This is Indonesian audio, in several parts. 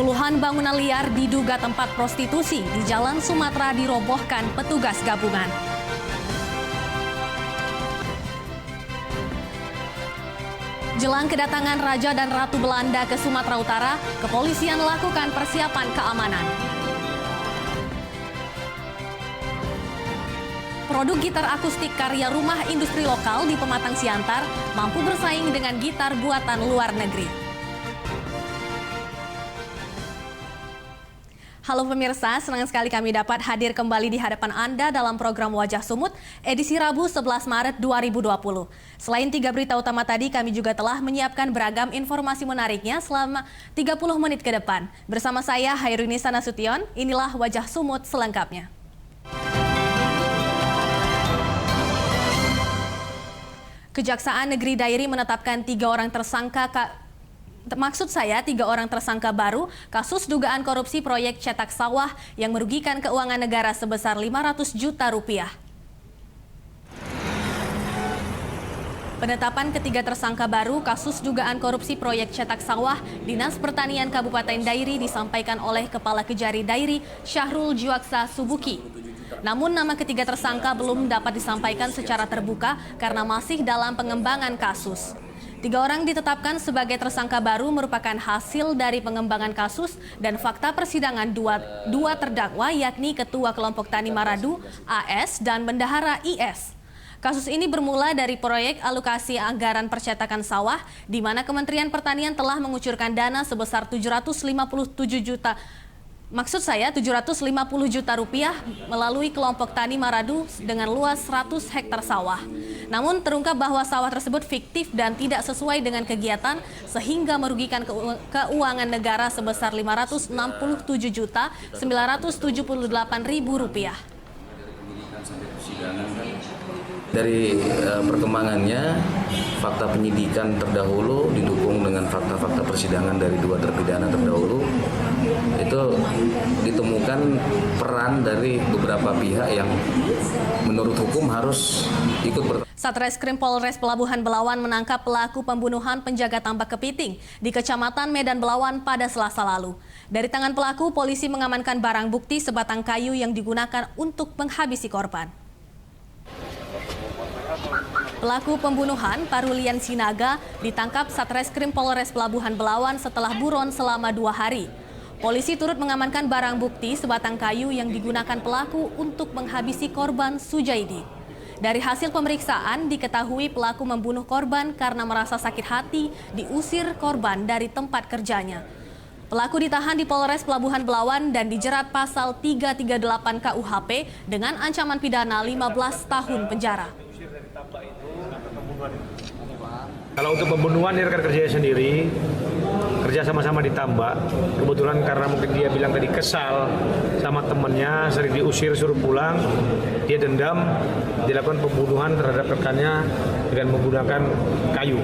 Puluhan bangunan liar diduga tempat prostitusi di Jalan Sumatera dirobohkan petugas gabungan. Jelang kedatangan Raja dan Ratu Belanda ke Sumatera Utara, kepolisian lakukan persiapan keamanan. Produk gitar akustik karya rumah industri lokal di Pematang Siantar mampu bersaing dengan gitar buatan luar negeri. Halo pemirsa, senang sekali kami dapat hadir kembali di hadapan Anda dalam program Wajah Sumut edisi Rabu 11 Maret 2020. Selain 3 berita utama tadi, kami juga telah menyiapkan beragam informasi menariknya selama 30 menit ke depan. Bersama saya Hairunisa Nasution, inilah Wajah Sumut selengkapnya. Kejaksaan Negeri Dairi menetapkan 3 orang tersangka baru kasus dugaan korupsi proyek cetak sawah yang merugikan keuangan negara sebesar 500 juta rupiah. Penetapan ketiga tersangka baru kasus dugaan korupsi proyek cetak sawah Dinas Pertanian Kabupaten Dairi disampaikan oleh Kepala Kejari Dairi Syahrul Juaksa Subuki. Namun nama ketiga tersangka belum dapat disampaikan secara terbuka karena masih dalam pengembangan kasus. 3 orang ditetapkan sebagai tersangka baru merupakan hasil dari pengembangan kasus dan fakta persidangan dua terdakwa yakni Ketua Kelompok Tani Maradu AS dan Bendahara IS. Kasus ini bermula dari proyek alokasi anggaran percetakan sawah di mana Kementerian Pertanian telah mengucurkan dana sebesar 750 juta rupiah melalui kelompok Tani Maradu dengan luas 100 hektar sawah. Namun terungkap bahwa sawah tersebut fiktif dan tidak sesuai dengan kegiatan sehingga merugikan keuangan negara sebesar Rp567.978.000. Dari perkembangannya, fakta penyidikan terdahulu didukung dengan fakta-fakta persidangan dari 2 terpidana terdahulu, itu ditemukan peran dari beberapa pihak yang menurut hukum harus ikut bertanggung. Satreskrim Polres Pelabuhan Belawan menangkap pelaku pembunuhan penjaga tambak kepiting di Kecamatan Medan Belawan pada Selasa lalu. Dari tangan pelaku, polisi mengamankan barang bukti sebatang kayu yang digunakan untuk menghabisi korban. Pelaku pembunuhan, Parulian Sinaga, ditangkap Satreskrim Polres Pelabuhan Belawan setelah buron selama 2 hari. Polisi turut mengamankan barang bukti sebatang kayu yang digunakan pelaku untuk menghabisi korban Sujaidi. Dari hasil pemeriksaan, diketahui pelaku membunuh korban karena merasa sakit hati diusir korban dari tempat kerjanya. Pelaku ditahan di Polres Pelabuhan Belawan dan dijerat pasal 338 KUHP dengan ancaman pidana 15 tahun penjara. Kalau untuk pembunuhan dia rekan kerjanya sendiri, kerja sama-sama di tambak. Kebetulan karena mungkin dia bilang tadi kesal sama temannya, sering diusir suruh pulang, dia dendam, dilakukan pembunuhan terhadap rekannya dengan menggunakan kayu.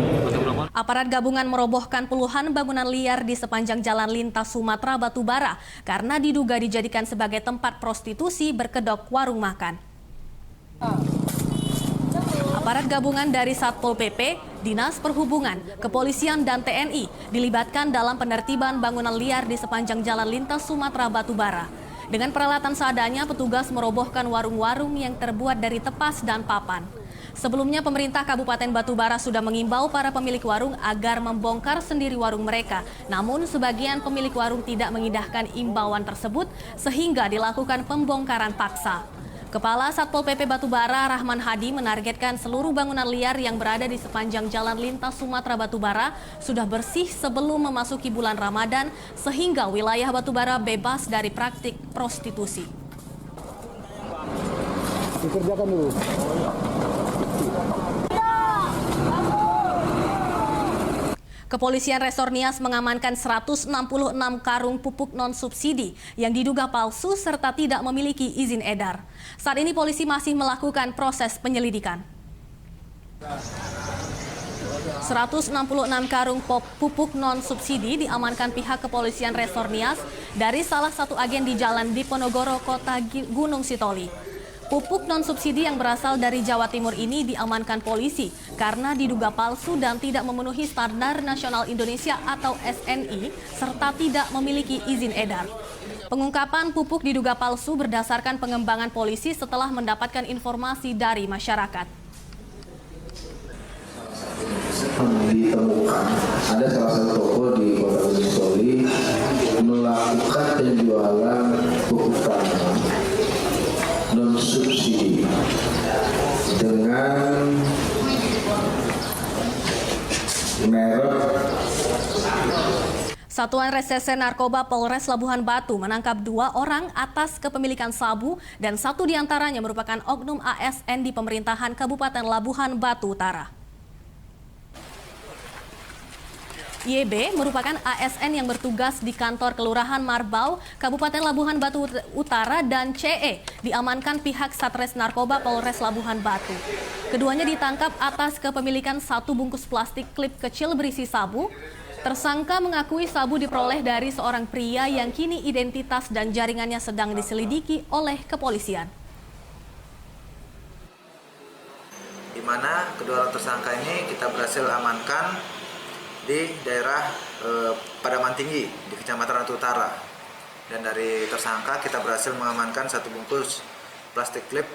Aparat gabungan merobohkan puluhan bangunan liar di sepanjang jalan lintas Sumatera Batubara karena diduga dijadikan sebagai tempat prostitusi berkedok warung makan. Aparat gabungan dari Satpol PP, Dinas Perhubungan, Kepolisian, dan TNI dilibatkan dalam penertiban bangunan liar di sepanjang jalan lintas Sumatera Batubara. Dengan peralatan seadanya, petugas merobohkan warung-warung yang terbuat dari tepas dan papan. Sebelumnya, pemerintah Kabupaten Batubara sudah mengimbau para pemilik warung agar membongkar sendiri warung mereka. Namun, sebagian pemilik warung tidak mengindahkan imbauan tersebut sehingga dilakukan pembongkaran paksa. Kepala Satpol PP Batubara Rahman Hadi menargetkan seluruh bangunan liar yang berada di sepanjang jalan lintas Sumatera Batubara sudah bersih sebelum memasuki bulan Ramadan sehingga wilayah Batubara bebas dari praktik prostitusi. Dikerjakan dulu. Kepolisian Resor Nias mengamankan 166 karung pupuk non-subsidi yang diduga palsu serta tidak memiliki izin edar. Saat ini polisi masih melakukan proses penyelidikan. 166 karung pupuk non-subsidi diamankan pihak Kepolisian Resor Nias dari salah satu agen di Jalan Diponegoro, Kota Gunung Sitoli. Pupuk non-subsidi yang berasal dari Jawa Timur ini diamankan polisi karena diduga palsu dan tidak memenuhi Standar Nasional Indonesia atau SNI serta tidak memiliki izin edar. Pengungkapan pupuk diduga palsu berdasarkan pengembangan polisi setelah mendapatkan informasi dari masyarakat. Ditemukan ada salah satu toko di Kota Gunung Soli melakukan penjualan pupuk tanaman non subsidi dengan merek. Satuan Reserse Narkoba Polres Labuhan Batu menangkap 2 orang atas kepemilikan sabu dan 1 diantaranya merupakan oknum ASN di pemerintahan Kabupaten Labuhan Batu Utara. YB merupakan ASN yang bertugas di kantor Kelurahan Marbau, Kabupaten Labuhan Batu Utara, dan CE diamankan pihak Satres Narkoba Polres Labuhan Batu. Keduanya ditangkap atas kepemilikan 1 bungkus plastik klip kecil berisi sabu. Tersangka mengakui sabu diperoleh dari seorang pria yang kini identitas dan jaringannya sedang diselidiki oleh kepolisian. Di mana kedua orang tersangka ini kita berhasil amankan di daerah Padaman Tinggi di Kecamatan Ratu Utara, dan dari tersangka kita berhasil mengamankan 1 bungkus plastik klip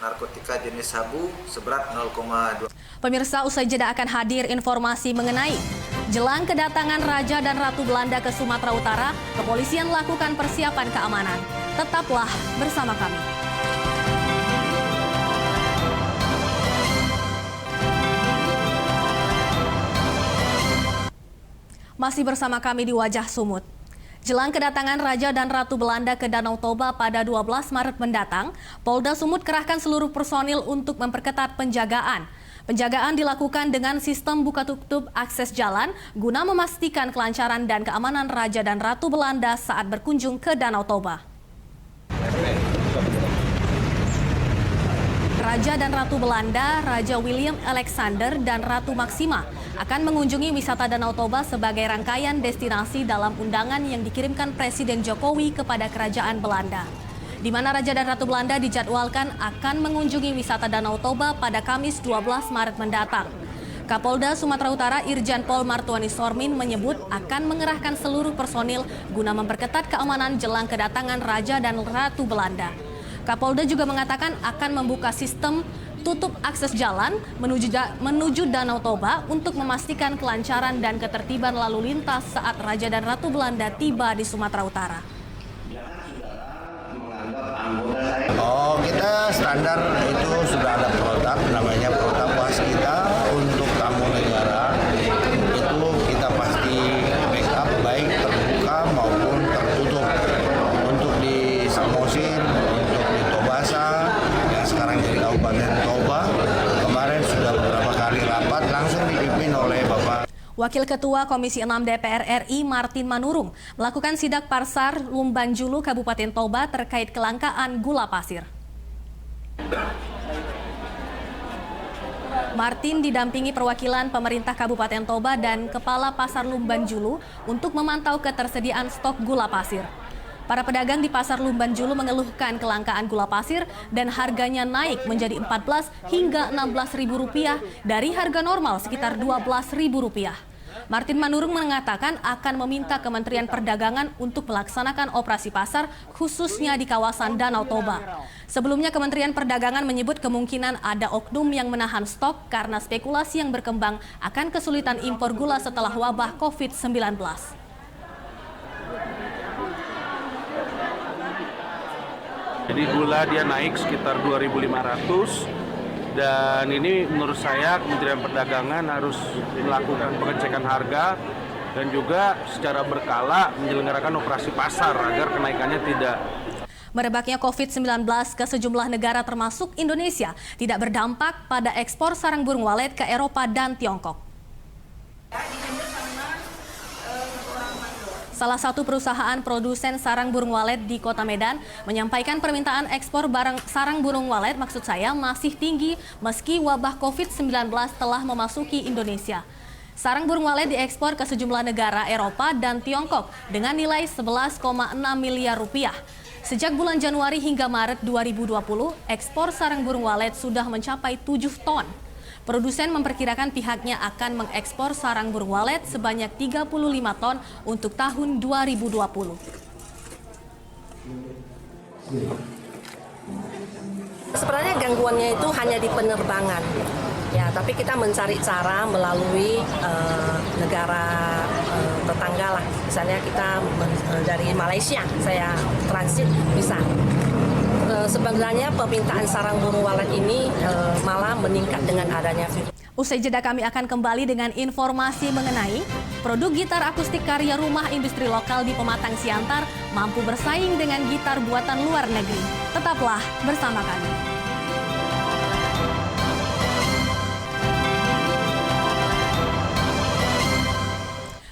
narkotika jenis sabu seberat 0,2. Pemirsa, usai jeda akan hadir informasi mengenai jelang kedatangan Raja dan Ratu Belanda ke Sumatera Utara, kepolisian lakukan persiapan keamanan. Tetaplah bersama kami. Masih bersama kami di Wajah Sumut. Jelang kedatangan Raja dan Ratu Belanda ke Danau Toba pada 12 Maret mendatang, Polda Sumut kerahkan seluruh personil untuk memperketat penjagaan. Penjagaan dilakukan dengan sistem buka tutup akses jalan guna memastikan kelancaran dan keamanan Raja dan Ratu Belanda saat berkunjung ke Danau Toba. Raja dan Ratu Belanda, Raja William Alexander dan Ratu Maksima akan mengunjungi wisata Danau Toba sebagai rangkaian destinasi dalam undangan yang dikirimkan Presiden Jokowi kepada Kerajaan Belanda, di mana Raja dan Ratu Belanda dijadwalkan akan mengunjungi wisata Danau Toba pada Kamis 12 Maret mendatang. Kapolda Sumatera Utara Irjen Pol Martuani Sormin menyebut akan mengerahkan seluruh personil guna memperketat keamanan jelang kedatangan Raja dan Ratu Belanda. Kapolda juga mengatakan akan membuka sistem tutup akses jalan menuju Danau Toba untuk memastikan kelancaran dan ketertiban lalu lintas saat Raja dan Ratu Belanda tiba di Sumatera Utara. Kita standar itu sudah ada protap, namanya protap waskita untuk tamu negara. Itu kita pasti backup baik terbuka maupun tertutup. Untuk di Samosir, untuk di Tobasa, yang sekarang jadi Kabupaten Toba, kemarin sudah beberapa kali rapat langsung dipimpin oleh Bapak Wakil Ketua Komisi 6 DPR RI Martin Manurung melakukan sidak Parsar Lumbanjulu Kabupaten Toba terkait kelangkaan gula pasir. Martin didampingi perwakilan pemerintah Kabupaten Toba dan Kepala Pasar Lumbanjulu untuk memantau ketersediaan stok gula pasir. Para pedagang di Pasar Lumbanjulu mengeluhkan kelangkaan gula pasir dan harganya naik menjadi Rp14 hingga Rp16.000 dari harga normal sekitar Rp12.000. Martin Manurung mengatakan akan meminta Kementerian Perdagangan untuk melaksanakan operasi pasar khususnya di kawasan Danau Toba. Sebelumnya Kementerian Perdagangan menyebut kemungkinan ada oknum yang menahan stok karena spekulasi yang berkembang akan kesulitan impor gula setelah wabah COVID-19. Jadi gula dia naik sekitar 2.500 dan ini menurut saya Kementerian Perdagangan harus melakukan pengecekan harga dan juga secara berkala menyelenggarakan operasi pasar agar kenaikannya tidak. Merebaknya COVID-19 ke sejumlah negara termasuk Indonesia tidak berdampak pada ekspor sarang burung walet ke Eropa dan Tiongkok. Salah satu perusahaan produsen sarang burung walet di Kota Medan menyampaikan permintaan ekspor barang sarang burung walet masih tinggi meski wabah COVID-19 telah memasuki Indonesia. Sarang burung walet diekspor ke sejumlah negara Eropa dan Tiongkok dengan nilai 11,6 miliar rupiah. Sejak bulan Januari hingga Maret 2020, ekspor sarang burung walet sudah mencapai 7 ton. Produsen memperkirakan pihaknya akan mengekspor sarang burung walet sebanyak 35 ton untuk tahun 2020. Sebenarnya gangguannya itu hanya di penerbangan. Ya, tapi kita mencari cara melalui negara tetangga lah. Misalnya kita dari Malaysia, saya transit bisa. Sebenarnya permintaan sarang burung walet ini malah meningkat dengan adanya virus. Usai jeda kami akan kembali dengan informasi mengenai produk gitar akustik karya rumah industri lokal di Pematang Siantar mampu bersaing dengan gitar buatan luar negeri. Tetaplah bersama kami.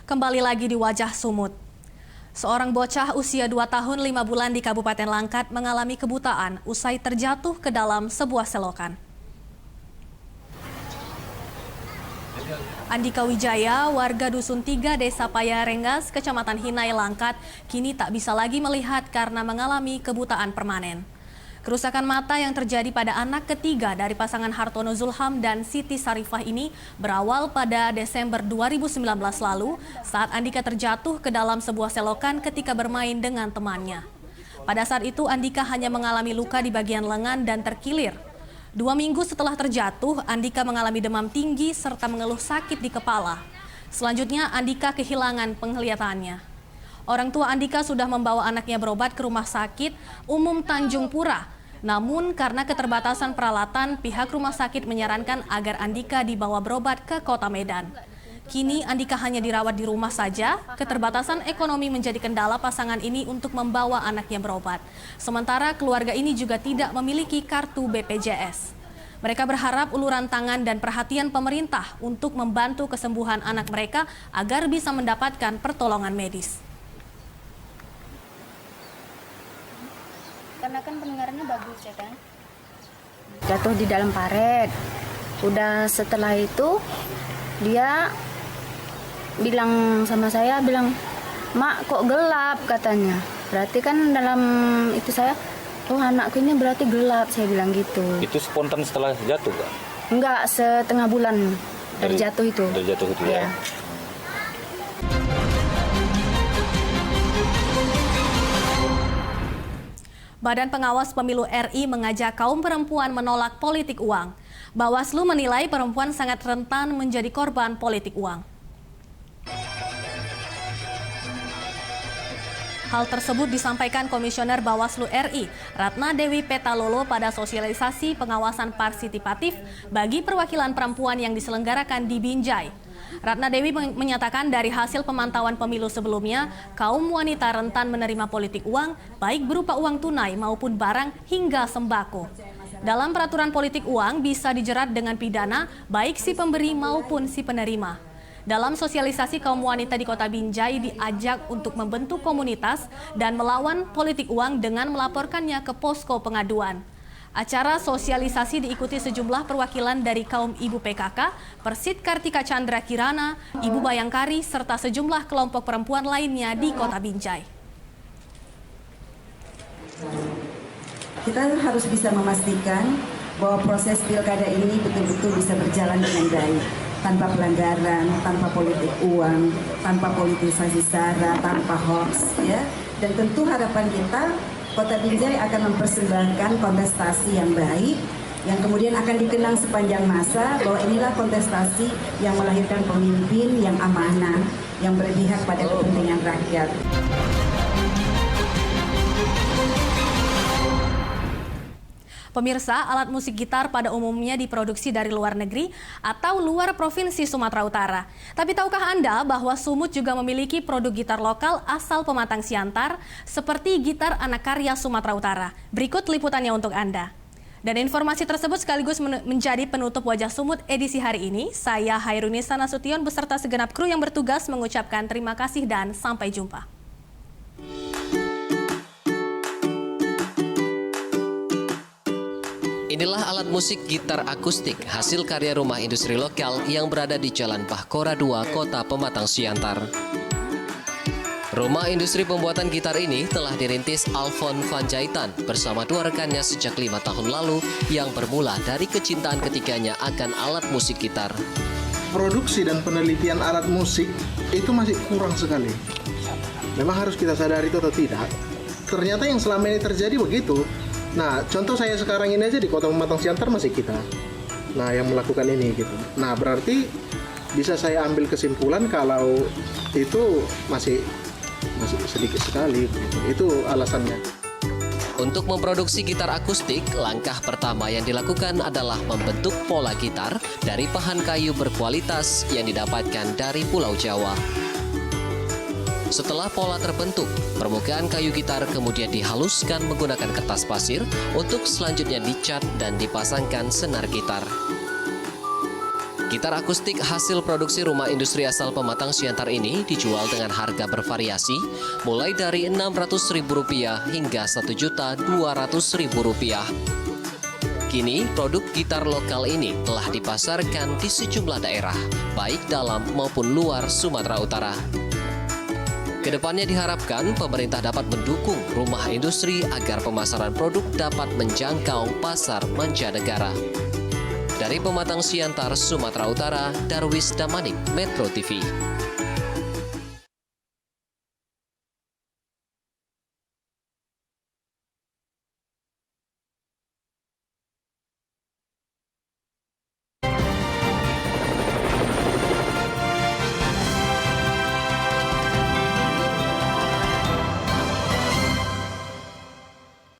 Kembali lagi di Wajah Sumut. Seorang bocah usia 2 tahun 5 bulan di Kabupaten Langkat mengalami kebutaan usai terjatuh ke dalam sebuah selokan. Andika Wijaya, warga Dusun 3 Desa Payarengas, Kecamatan Hinai, Langkat, kini tak bisa lagi melihat karena mengalami kebutaan permanen. Kerusakan mata yang terjadi pada anak ketiga dari pasangan Hartono Zulham dan Siti Sarifah ini berawal pada Desember 2019 lalu saat Andika terjatuh ke dalam sebuah selokan ketika bermain dengan temannya. Pada saat itu Andika hanya mengalami luka di bagian lengan dan terkilir. 2 minggu setelah terjatuh, Andika mengalami demam tinggi serta mengeluh sakit di kepala. Selanjutnya Andika kehilangan penglihatannya. Orang tua Andika sudah membawa anaknya berobat ke Rumah Sakit Umum Tanjung Pura. Namun karena keterbatasan peralatan, pihak rumah sakit menyarankan agar Andika dibawa berobat ke Kota Medan. Kini Andika hanya dirawat di rumah saja. Keterbatasan ekonomi menjadi kendala pasangan ini untuk membawa anaknya berobat. Sementara keluarga ini juga tidak memiliki kartu BPJS. Mereka berharap uluran tangan dan perhatian pemerintah untuk membantu kesembuhan anak mereka agar bisa mendapatkan pertolongan medis. Karena kan pendengarannya bagus ya kan. Jatuh di dalam paret. Udah setelah itu dia bilang sama saya, bilang, "Mak, kok gelap?" katanya. Berarti kan dalam itu saya, "Oh, anakku ini berarti gelap," saya bilang gitu. Itu spontan setelah jatuh, Kak? Enggak, setengah bulan dari jatuh itu. Dari jatuh itu ya. Badan Pengawas Pemilu RI mengajak kaum perempuan menolak politik uang. Bawaslu menilai perempuan sangat rentan menjadi korban politik uang. Hal tersebut disampaikan Komisioner Bawaslu RI, Ratna Dewi Petalolo pada sosialisasi pengawasan partisipatif bagi perwakilan perempuan yang diselenggarakan di Binjai. Ratna Dewi menyatakan dari hasil pemantauan pemilu sebelumnya, kaum wanita rentan menerima politik uang, baik berupa uang tunai maupun barang hingga sembako. Dalam peraturan politik uang bisa dijerat dengan pidana, baik si pemberi maupun si penerima. Dalam sosialisasi, kaum wanita di Kota Binjai diajak untuk membentuk komunitas dan melawan politik uang dengan melaporkannya ke posko pengaduan. Acara sosialisasi diikuti sejumlah perwakilan dari kaum ibu PKK, Persit Kartika Chandra Kirana, Ibu Bayangkari, serta sejumlah kelompok perempuan lainnya di Kota Binjai. Kita harus bisa memastikan bahwa proses pilkada ini betul-betul bisa berjalan dengan baik, tanpa pelanggaran, tanpa politik uang, tanpa politisasi sara, tanpa hoax, ya. Dan tentu harapan kita, Kota Binjai akan mempersembahkan kontestasi yang baik, yang kemudian akan dikenang sepanjang masa bahwa inilah kontestasi yang melahirkan pemimpin yang amanah, yang berpihak pada kepentingan rakyat. Pemirsa, alat musik gitar pada umumnya diproduksi dari luar negeri atau luar Provinsi Sumatera Utara. Tapi tahukah Anda bahwa Sumut juga memiliki produk gitar lokal asal Pematang Siantar seperti gitar anak karya Sumatera Utara? Berikut liputannya untuk Anda. Dan informasi tersebut sekaligus menjadi penutup Wajah Sumut edisi hari ini. Saya Hairunisa Nasution beserta segenap kru yang bertugas mengucapkan terima kasih dan sampai jumpa. Inilah alat musik gitar akustik hasil karya rumah industri lokal yang berada di Jalan Bahkora 2, Kota Pematang Siantar. Rumah industri pembuatan gitar ini telah dirintis Alfon Van Jaitan bersama dua rekannya sejak 5 tahun lalu yang bermula dari kecintaan ketiganya akan alat musik gitar. Produksi dan penelitian alat musik itu masih kurang sekali. Memang harus kita sadari itu atau tidak. Ternyata yang selama ini terjadi begitu. Nah, contoh saya sekarang ini aja di Kota Pematang Siantar masih kita. Nah, yang melakukan ini gitu. Nah, berarti bisa saya ambil kesimpulan kalau itu masih sedikit sekali. Itu alasannya. Untuk memproduksi gitar akustik, langkah pertama yang dilakukan adalah membentuk pola gitar dari bahan kayu berkualitas yang didapatkan dari Pulau Jawa. Setelah pola terbentuk, permukaan kayu gitar kemudian dihaluskan menggunakan kertas pasir untuk selanjutnya dicat dan dipasangkan senar gitar. Gitar akustik hasil produksi rumah industri asal Pematang Siantar ini dijual dengan harga bervariasi, mulai dari Rp600.000 hingga Rp1.200.000. Kini, produk gitar lokal ini telah dipasarkan di sejumlah daerah, baik dalam maupun luar Sumatera Utara. Kedepannya diharapkan pemerintah dapat mendukung rumah industri agar pemasaran produk dapat menjangkau pasar mancanegara. Dari Pematang Siantar, Sumatera Utara, Darwis Damanik, Metro TV.